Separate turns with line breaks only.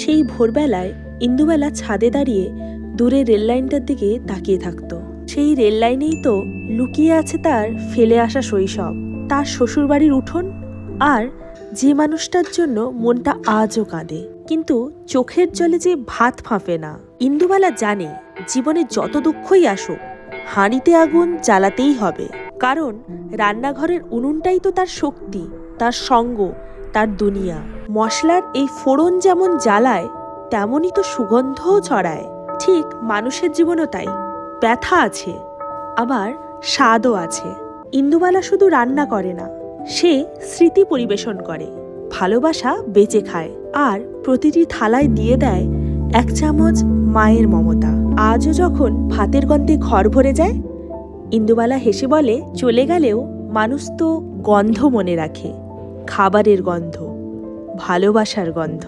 সেই ভোরবেলায় ইন্দুবালা ছাদে দাঁড়িয়ে দূরে রেললাইনটার দিকে তাকিয়ে থাকতো। সেই রেললাইনেই তো লুকিয়ে আছে তার ফেলে আসা শৈশব, তার শ্বশুরবাড়ির উঠোন, আর যে মানুষটার জন্য মনটা আজও কাঁদে, কিন্তু চোখের জলে যে ভাত ফাঁপে না। ইন্দুবালা জানে জীবনে যত দুঃখই আসুক হাঁড়িতে আগুন জ্বালাতেই হবে, কারণ রান্নাঘরের উনুনটাই তো তার শক্তি, তার সঙ্গ, তার দুনিয়া। মশলার এই ফোড়ন যেমন জ্বালায় তেমনই তো সুগন্ধও ছড়ায়। ঠিক মানুষের জীবনও তাই, ব্যথা আছে, আবার স্বাদও আছে। ইন্দুবালা শুধু রান্না করে না, সে স্মৃতি পরিবেশন করে, ভালোবাসা বেঁচে খায়, আর প্রতিটি থালায় দিয়ে দেয় এক চামচ মায়ের মমতা। আজও যখন ভাতের গন্ধে ঘর ভরে যায়, ইন্দুবালা হেসে বলে, চলে গেলেও মানুষ তো গন্ধ মনে রাখে, খাবারের গন্ধ, ভালোবাসার গন্ধ।